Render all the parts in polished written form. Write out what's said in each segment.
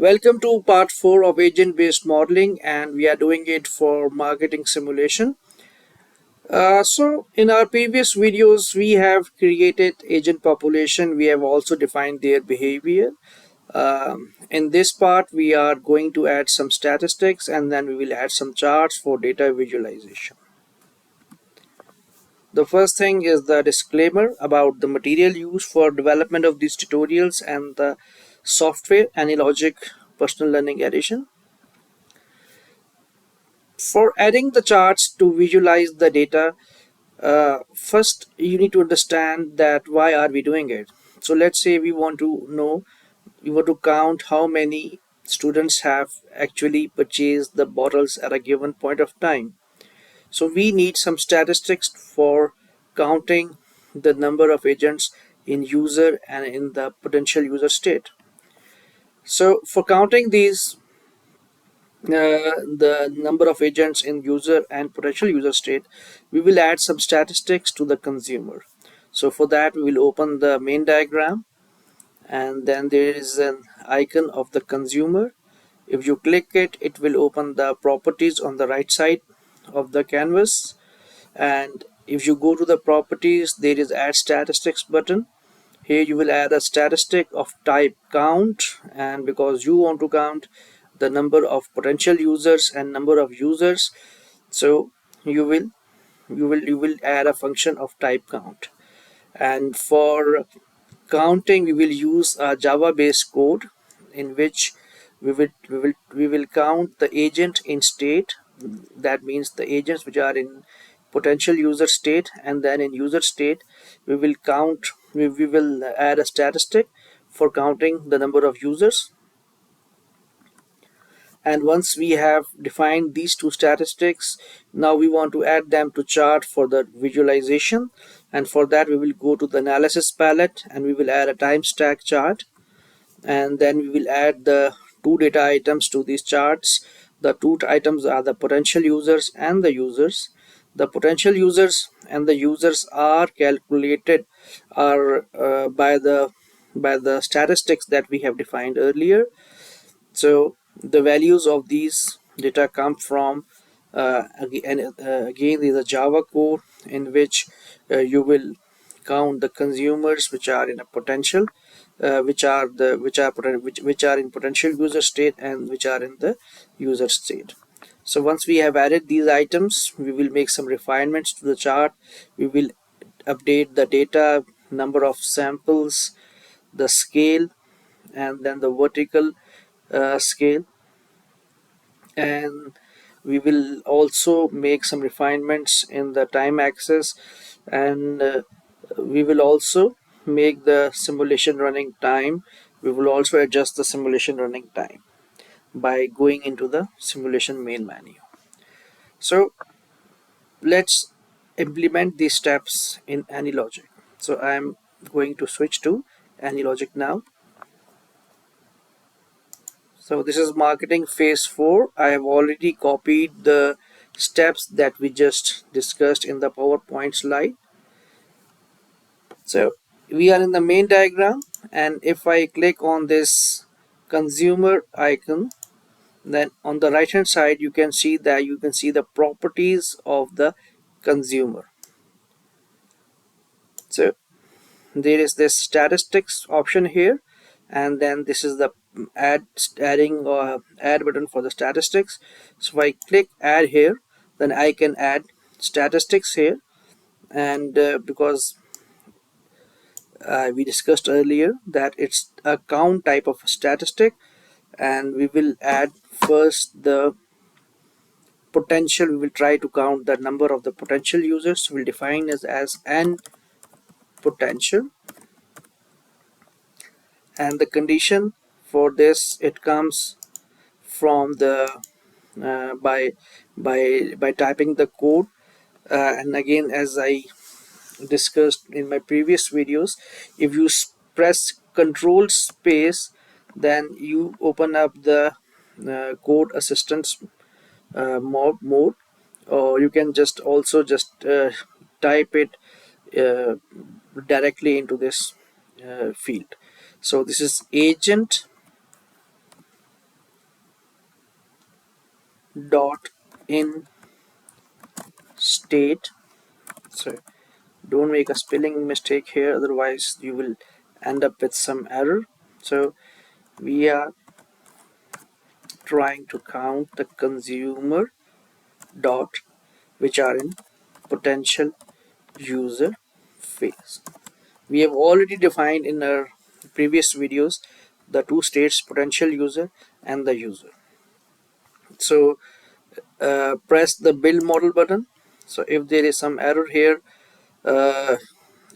Welcome to part 4 of agent based modeling, and we are doing it for marketing simulation. In our previous videos, we have created agent population, we have also defined their behavior. In this part, we are going to add some statistics and then we will add some charts for data visualization. The first thing is the disclaimer about the material used for development of these tutorials and the software AnyLogic Personal Learning Edition. For adding the charts to visualize the data, first you need to understand that why are we doing it. So let's say we want to count how many students have actually purchased the bottles at a given point of time. So we need some statistics for counting the number of agents in user and in the potential user state. So for counting the number of agents in user and potential user state, we will add some statistics to the consumer. So for that, we will open the main diagram, and then there is an icon of the consumer. If you click it, it will open the properties on the right side of the canvas. And if you go to the properties, there is add statistics button. Here you will add a statistic of type count, and because you want to count the number of potential users and number of users, so you will add a function of type count. And for counting, we will use a Java based code in which we will count the agent in state. That means the agents which are in potential user state, and then in user state we will count we will add a statistic for counting the number of users. And once we have defined these two statistics, now we want to add them to chart for the visualization. And for that, we will go to the analysis palette and we will add a time stack chart, and then we will add the two data items to these charts. The two items are the potential users and the users. The potential users and the users are calculated by the statistics that we have defined earlier. So the values of these data come from again there's a Java code in which you will count the consumers which are in a potential which are in potential user state and which are in the user state. So once we have added these items, we will make some refinements to the chart. We will update the data, number of samples, the scale, and then the vertical scale, and we will also make some refinements in the time axis, and we will also make the simulation running time. We will also adjust the simulation running time by going into the simulation main menu. So let's implement these steps in AnyLogic. So I'm going to switch to AnyLogic now. So this is marketing phase 4. I have already copied the steps that we just discussed in the PowerPoint slide. So we are in the main diagram, and if I click on this consumer icon, then on the right hand side you can see the properties of the consumer. So there is this statistics option here, and then this is the add button for the statistics. So if I click add here, then I can add statistics here. And because we discussed earlier that it's a count type of statistic, and we will add first the potential. We will try to count the number of the potential users. We'll define as n potential, and the condition for this, it comes from the by typing the code, and again, as I discussed in my previous videos, if you press control space, then you open up the code assistance mode, or you can just type it uh, directly into this field. So this is agent dot in state. So don't make a spelling mistake here, otherwise you will end up with some error. So we are trying to count the consumer dot which are in potential user phase. We have already defined in our previous videos the two states, potential user and the user. So press the build model button. So if there is some error here, uh,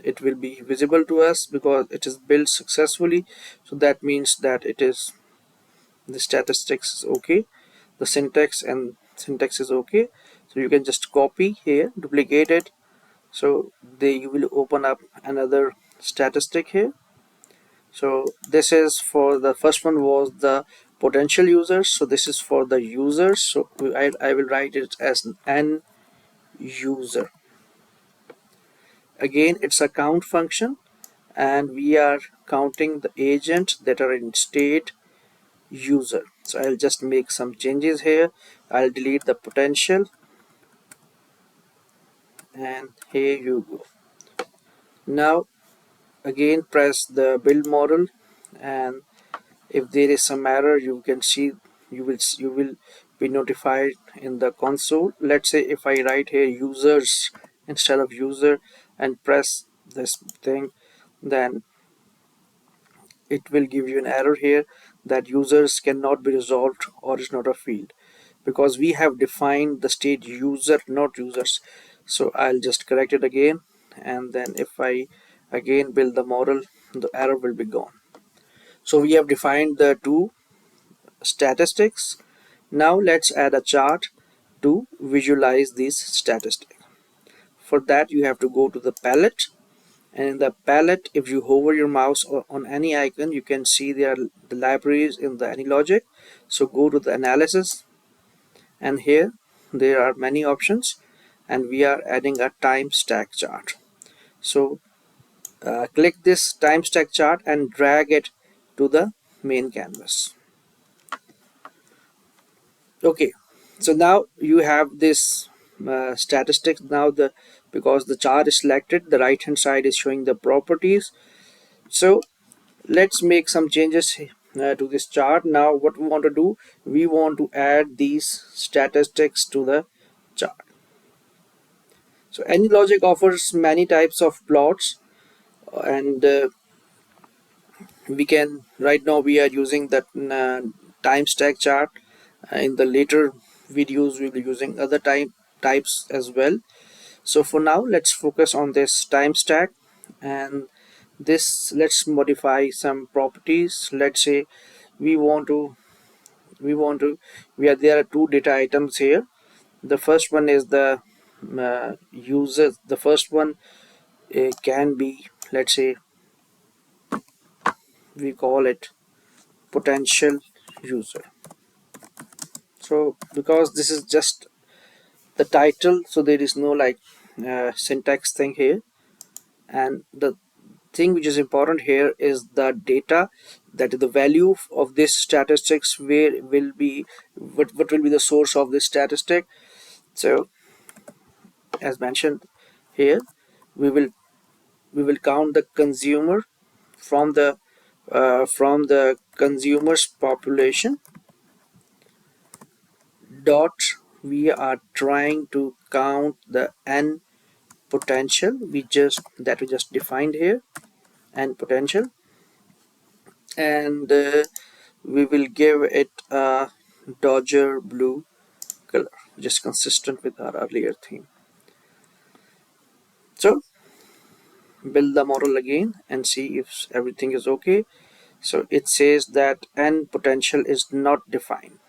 it will be visible to us because it is built successfully. So that means that it is, the statistics is okay, the syntax is okay. So you can just copy here, duplicate it. So you will open up another statistic here. So this is for the first one was the potential users, so this is for the users. So I will write it as an user. Again, it's a count function, and we are counting the agents that are in state user. So I'll just make some changes here. I'll delete the potential, and here you go. Now again press the build model, and if there is some error, you can see, you will be notified in the console. Let's say if I write here users instead of user and press this thing, then it will give you an error here that users cannot be resolved or is not a field, because we have defined the state user, not users. So I'll just correct it again, and then if I again build the model, the error will be gone. So we have defined the two statistics. Now let's add a chart to visualize these statistics. For that you have to go to the palette, and in the palette, if you hover your mouse on any icon, you can see there are the libraries in the AnyLogic. So go to the analysis, and here there are many options, and we are adding a time stack chart. So click this time stack chart and drag it to the main canvas. Okay, so now you have this statistics. Now because the chart is selected, the right hand side is showing the properties. So let's make some changes to this chart. Now what we want to do, we want to add these statistics to the chart. So AnyLogic offers many types of plots, and we can, right now we are using that time stack chart. In the later videos we'll be using other types as well. So for now let's focus on this time stack, and this, let's modify some properties. Let's say we want to there are two data items here. The first one is the user. The first one can be, let's say we call it potential user. So because this is just the title, so there is no like syntax thing here, and the thing which is important here is the data, that is the value of this statistics, where will be, what will be the source of this statistic. So as mentioned here, we will count the consumer from the consumers population dot, we are trying to count the n potential we just defined here, and potential, and we will give it a dodger blue color, just consistent with our earlier theme. So build the model again and see if everything is okay. So it says that n potential is not defined.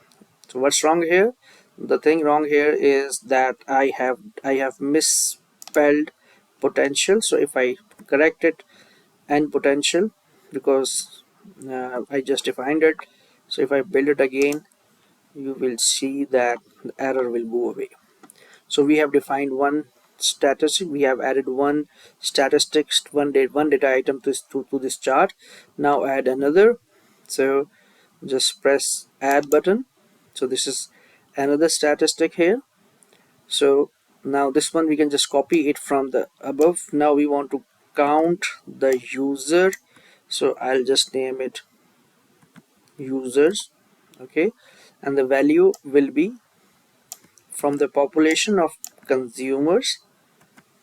So what's wrong here? The thing wrong here is that I have misspelled potential. So if I correct it, n potential, because I just defined it. So if I build it again, you will see that the error will go away. So we have defined one statistic, we have added one statistics, one data item to this chart. Now add another. So just press add button. So this is another statistic here. So now this one we can just copy it from the above. Now we want to count the user, so I'll just name it users. Okay, and the value will be from the population of consumers,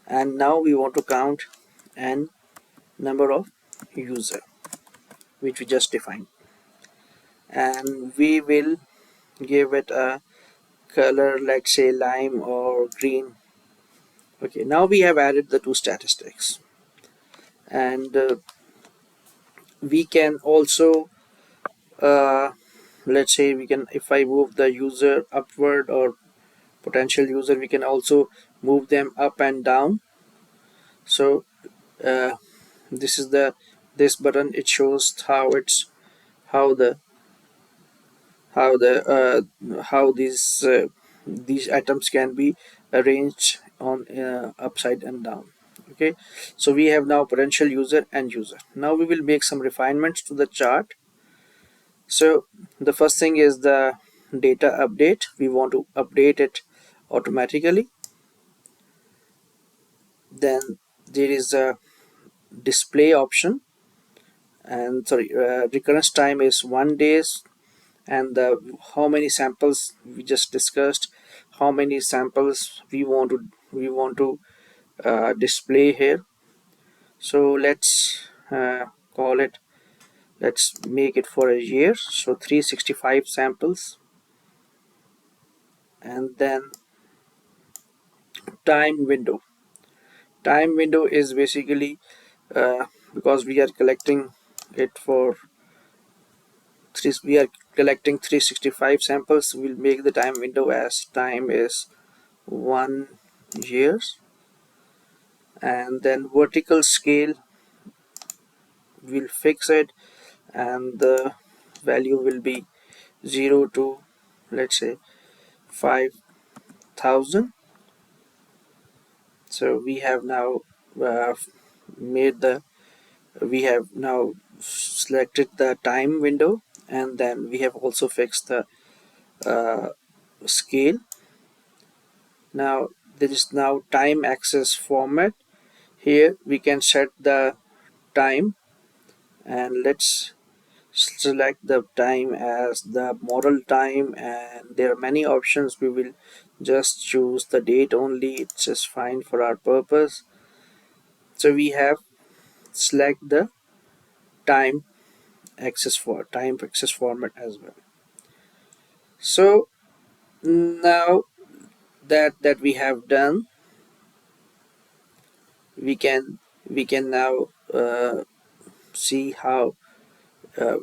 and now we want to count an number of user which we just defined, and we will give it a color, let's say lime or green. Okay, now we have added the two statistics, and we can also let's say we can, if I move the user upward or potential user, we can also move them up and down. So uh, this is the this button, it shows how it's how the how these items can be arranged on upside and down. Okay, so we have now potential user and user. Now we will make some refinements to the chart. So the first thing is the data update. We want to update it automatically. Then there is a display option, and sorry, recurrence time is 1 days, and the how many samples we just discussed, how many samples we want to display here. So call it let's make it for a year, so 365 samples. And then time window is basically because we are collecting it for we are collecting 365 samples, we'll make the time window as time is 1 year. And then vertical scale, we'll fix it, and the value will be 0 to, let's say, 5,000. So we have now uh, made the we have now selected the time window, and then we have also fixed the uh, scale. Now there is now time access format. Here we can set the time, and let's select the time as the model time, and there are many options. We will just choose the date only, it's just fine for our purpose. So we have select the time time access format as well. So now that we have done, we can now see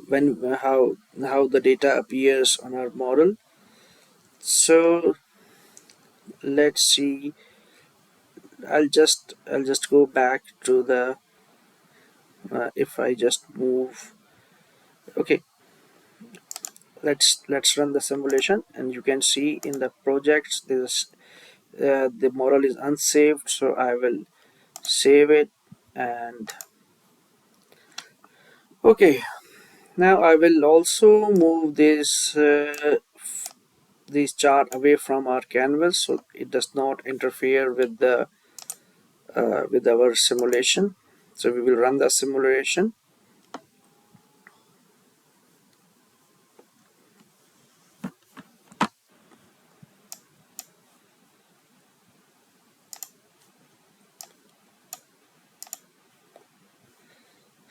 when how the data appears on our model. So let's see, I'll just go back to the if I just move. Okay, let's run the simulation, and you can see in the projects this the model is unsaved, so I will save it. And okay, now I will also move this chart away from our canvas so it does not interfere with our simulation. So we will run the simulation.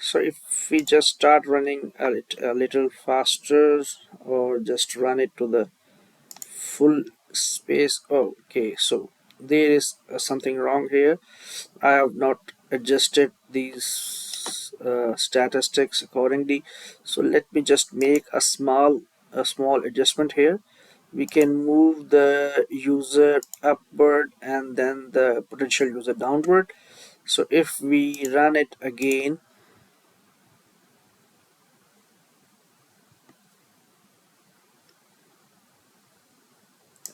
So if we just start running a little faster, or just run it to the full space. Oh, okay, so there is something wrong here. I have not adjusted these statistics accordingly, so let me just make a small adjustment here. We can move the user upward and then the potential user downward. So if we run it again,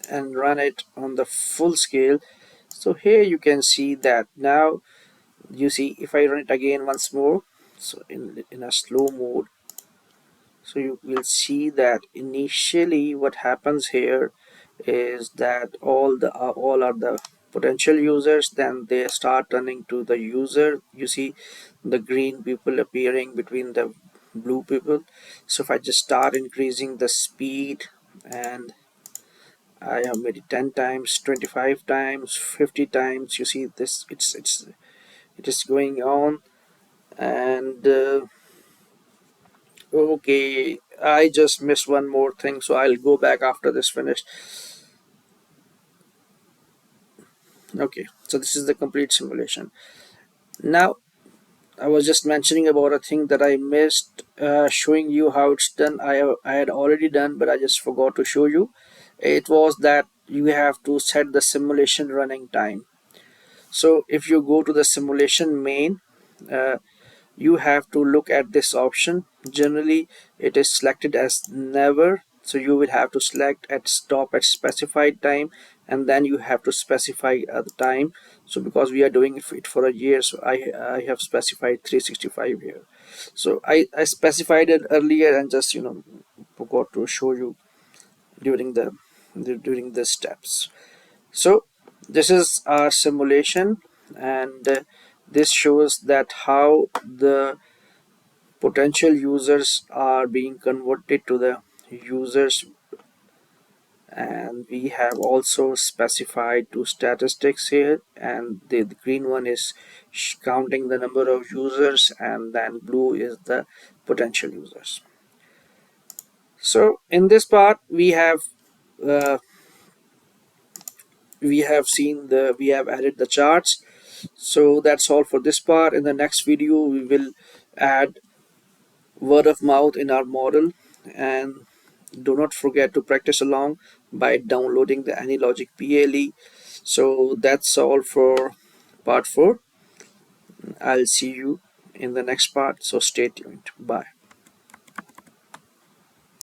and run it on the full scale, so here you can see that now, you see, if I run it again once more, so in a slow mode, so you will see that initially what happens here, is that all are the potential users. Then they start turning to the user. You see the green people appearing between the blue people. So if I just start increasing the speed, and I have made it 10 times, 25 times, 50 times, you see this, it is going on. And okay, I just missed one more thing, so I'll go back after this finished. Okay, so this is the complete simulation. Now I was just mentioning about a thing that I missed, showing you how it's done. I had already done, but I just forgot to show you. It was that you have to set the simulation running time. So if you go to the simulation main, uh, you have to look at this option. Generally it is selected as never, so you will have to select at stop at specified time, and then you have to specify the time. So because we are doing it for a year, so I have specified 365 here. So I specified it earlier and just forgot to show you during during the steps. So this is our simulation, and this shows that how the potential users are being converted to the users. And we have also specified two statistics here, and the green one is counting the number of users, and then blue is the potential users. So in this part uh, we have added the charts. So that's all for this part. In the next video we will add word of mouth in our model, and do not forget to practice along by downloading the AnyLogic PLE. So that's all for part 4. I'll see you in the next part, so stay tuned. Bye.